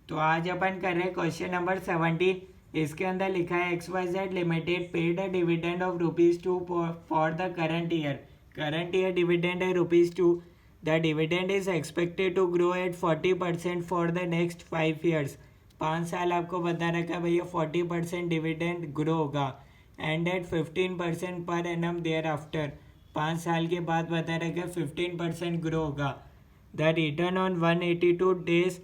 तो आज अपन कर रहे हैं क्वेश्चन नंबर 17। इसके अंदर लिखा है XYZ limited paid a dividend of ₹2 for the current year dividend है ₹2। The dividend is expected to grow at 40% for the next 5 years. 5 साल आपको बता रखा है भैया 40% डिविडेंड ग्रो होगा एंड एट 15% पर एनम देयर आफ्टर। 5 साल के बाद बता रखा है 15% ग्रो होगा। The return on 182 days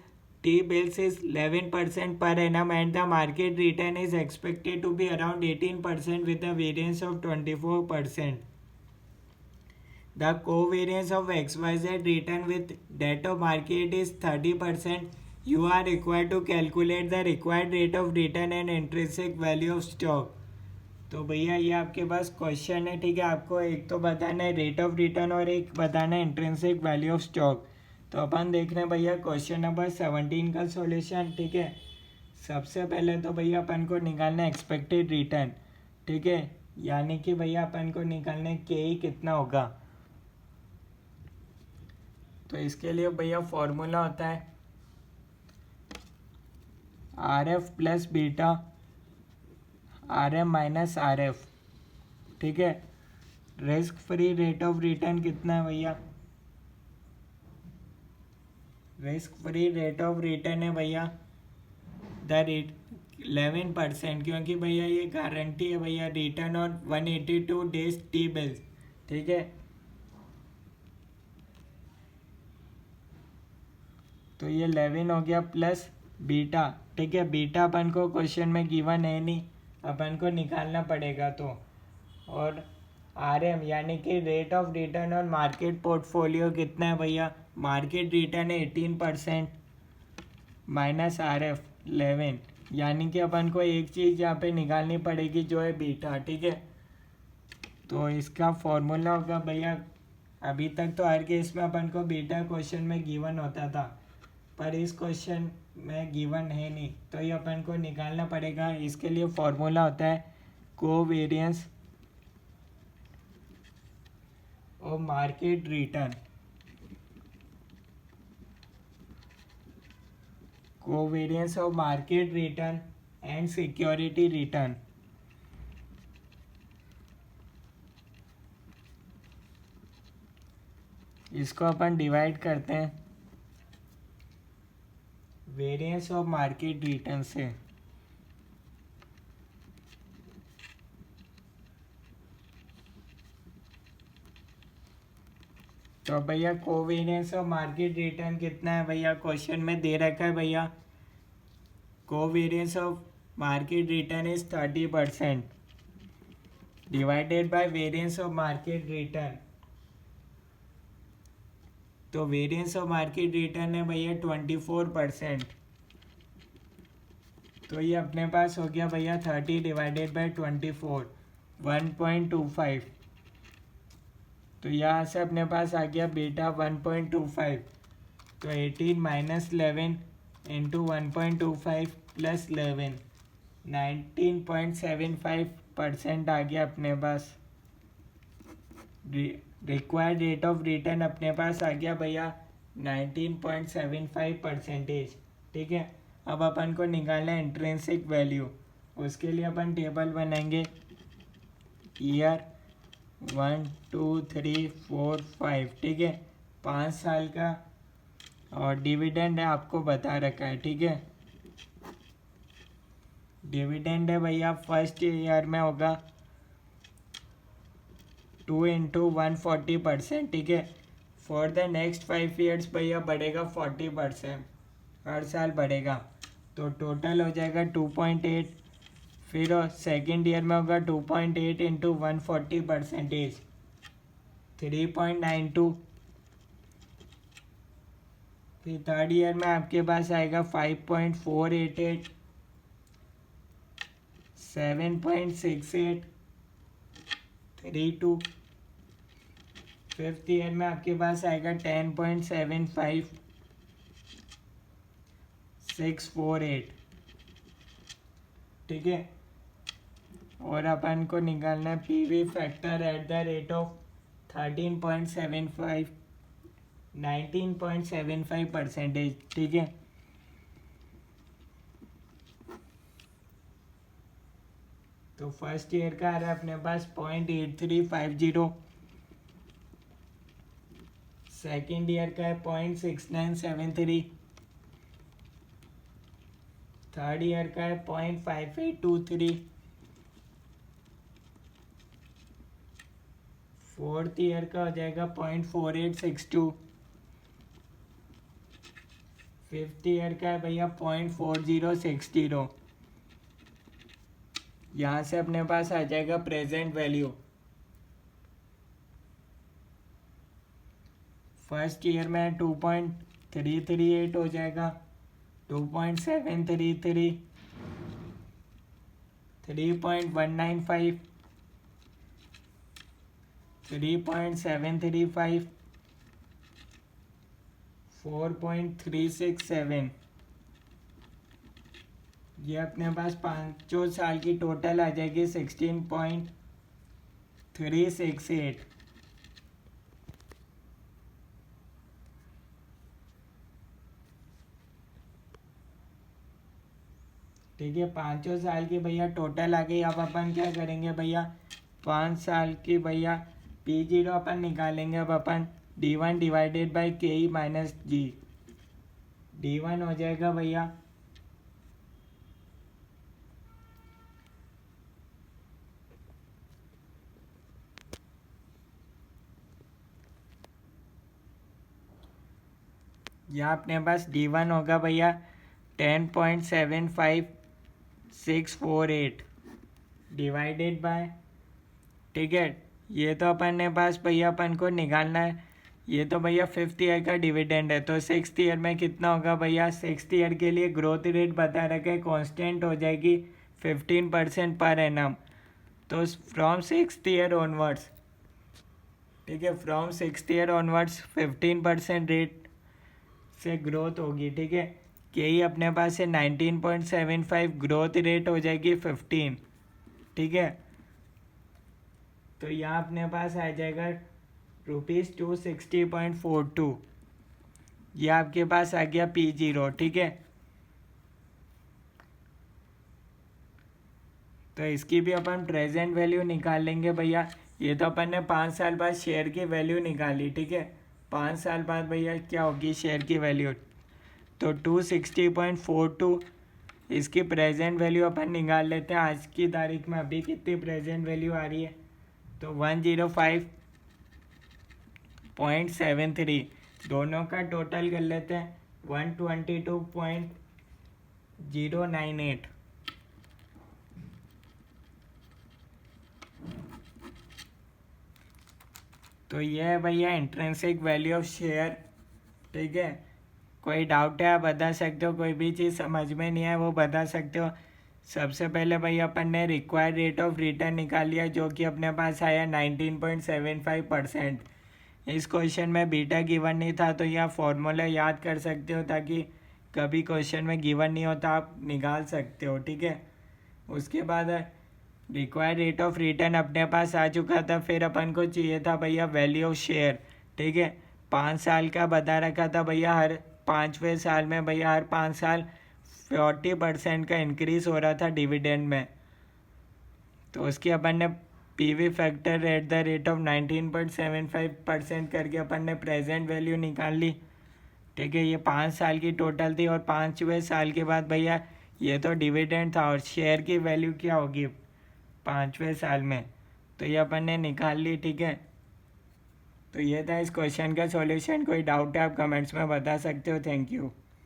T-bills is 11% per annum and the market return is expected to be around 18% with a variance of 24%. The covariance of XYZ return with debt of market is 30%. You are required to calculate the required rate of return and intrinsic value of stock. तो भैया ये आपके पास question है, ठीक है। आपको एक तो बताना है रेट ऑफ रिटर्न और एक बताना है इंट्रिंसिक वैल्यू ऑफ स्टॉक। तो अपन देख रहे हैं भैया क्वेश्चन नंबर 17 का सॉल्यूशन, ठीक है। सबसे पहले तो भैया अपन को निकालना है एक्सपेक्टेड रिटर्न, ठीक है। यानी कि भैया अपन को निकालना है के ई कितना होगा। तो इसके लिए भैया फॉर्मूला होता है R F plus beta R M minus R F, ठीक है। Risk free rate of return कितना है भैया, risk free rate of return है भैया द रेट 11%, क्योंकि भैया ये गारंटी है भैया return on 182 days T bills, ठीक है। तो ये 11 हो गया प्लस बीटा, ठीक है। बीटा अपन को क्वेश्चन में गिवन है नहीं, अपन को निकालना पड़ेगा। तो और आर एम यानी कि rate of return on market portfolio कितना है भैया, मार्केट रिटर्न है 18% माइनस आर एफ 11, यानी कि अपन को एक चीज़ यहाँ पे निकालनी पड़ेगी जो है बीटा, ठीक है। तो इसका फॉर्मूला होगा भैया, अभी तक तो हर केस में अपन को बीटा क्वेश्चन में गिवन होता था, पर इस क्वेश्चन में गिवन है नहीं, तो ये अपन को निकालना पड़ेगा। इसके लिए फॉर्मूला होता है covariance of market return, covariance of market return and security return. इसको अपन डिवाइड करते हैं वेरिएंस ऑफ मार्केट रिटर्न से। तो भैया कोवेरियंस ऑफ मार्केट रिटर्न कितना है भैया, क्वेश्चन में दे रखा है भैया covariance of market return is 30% divided by variance of market return. तो वेरिएंस ऑफ मार्केट रिटर्न है भैया 24%। तो ये अपने पास हो गया भैया 30 डिवाइडेड बाय 24 1.25। तो यहाँ से अपने पास आ गया बीटा 1.25। तो 18 माइनस 11 इंटू 1.25 प्लस 11 19.75% आ गया अपने पास। रिक्वायर्ड रेट ऑफ रिटर्न अपने पास आ गया भैया 19.75%, ठीक है। अब अपन को निकालना है इंट्रिंसिक वैल्यू। उसके लिए अपन टेबल बनाएंगे ईयर 1 2 3 4 5, ठीक है। 5 साल का और डिविडेंड है आपको बता रखा है, ठीक है। डिविडेंड है भैया फर्स्ट ईयर में होगा 2 इंटू 140%, ठीक है। फॉर द नेक्स्ट 5 ईयर्स भैया बढ़ेगा 40%, हर साल बढ़ेगा। तो टोटल हो जाएगा 2.8। फिर सेकेंड ईयर में होगा 2.8 इंटू 140% 3.92। फिर थर्ड ईयर में आपके पास आएगा 5.488 7.68 32। फिफ्थ ईयर में आपके पास आएगा 10.75 648, ठीक है। और अपन को निकालना है PV factor at the rate of 19.75%, ठीक है। तो फर्स्ट ईयर का आ रहा है अपने पास 0.8350, सेकेंड ईयर का है 0.6973, थर्ड ईयर का है 0.5823, फोर्थ ईयर का हो जाएगा 0.4862, फिफ्थ ईयर का है भैया 0.4060। यहाँ से अपने पास आ जाएगा प्रेजेंट वैल्यू। फर्स्ट ईयर में 2.338 हो जाएगा, 2.733, 3.195, 3.735, 4.367। ये अपने पास 5 साल की टोटल आ जाएगी 16.368। ठीक है, 5 साल की भैया टोटल आ गई। अब अपन क्या करेंगे भैया, 5 साल की भैया P0 अपन निकालेंगे। अब अपन D1 divided by KE minus G, D1 हो जाएगा भैया यहाँ अपने पास D1 होगा भैया 10.75648 डिवाइडेड बाय, ठीक है, ये तो अपन ने पास भैया अपन को निकालना है। ये तो भैया फिफ्थ ईयर का डिविडेंड है, तो सिक्स्थ ईयर में कितना होगा भैया, सिक्स्थ ईयर के लिए ग्रोथ रेट बता रखा है कांस्टेंट हो जाएगी 15% पर एनम। तो फ्रॉम सिक्स्थ ईयर ऑनवर्ड्स, ठीक है, from sixth year onwards 15% rate से ग्रोथ होगी। ठीक है, के ही अपने पास है 19.75, ग्रोथ रेट हो जाएगी 15। ठीक है, तो यहाँ अपने पास आ जाएगा ₹260.42। ये आपके पास आ गया P0। ठीक है, तो इसकी भी अपन प्रेजेंट वैल्यू निकाल लेंगे भैया। ये तो अपन ने 5 साल बाद शेयर की वैल्यू निकाली। ठीक है, 5 साल बाद भैया क्या होगी शेयर की वैल्यू, तो 260.42 इसकी प्रेजेंट वैल्यू अपन निकाल लेते हैं। आज की तारीख में अभी कितनी प्रेजेंट वैल्यू आ रही है, तो 105.73। दोनों का टोटल कर लेते हैं 122.098। तो ये है भैया इंट्रिंसिक वैल्यू ऑफ शेयर। ठीक है, कोई डाउट है आप बता सकते हो, कोई भी चीज़ समझ में नहीं है वो बता सकते हो। सबसे पहले भैया अपन ने रिक्वायर्ड रेट ऑफ रिटर्न निकाल लिया, जो कि अपने पास आया 19.75%। इस क्वेश्चन में बीटा गिवन नहीं था, तो यह फॉर्मूला याद कर सकते हो ताकि कभी क्वेश्चन में गिवन नहीं होता आप निकाल सकते हो। ठीक है, उसके बाद रिक्वायर्ड रेट ऑफ रिटर्न अपने पास आ चुका था। फिर अपन को चाहिए था भैया वैल्यू ऑफ शेयर। ठीक है, 5 साल का बता रखा था भैया, हर 5वें साल में भैया हर 5 साल 40% का इंक्रीज हो रहा था डिविडेंड में। तो उसकी अपन ने PV factor at the rate of 19.75% करके अपन ने प्रेजेंट वैल्यू निकाल ली। ठीक है, ये 5 साल की टोटल थी, और 5वें साल के बाद भैया ये तो डिविडेंड था, और शेयर की वैल्यू क्या होगी 5वें साल में, तो ये अपन ने निकाल ली। ठीक है, तो ये था इस क्वेश्चन का सॉल्यूशन। कोई डाउट है आप कमेंट्स में बता सकते हो। Thank you.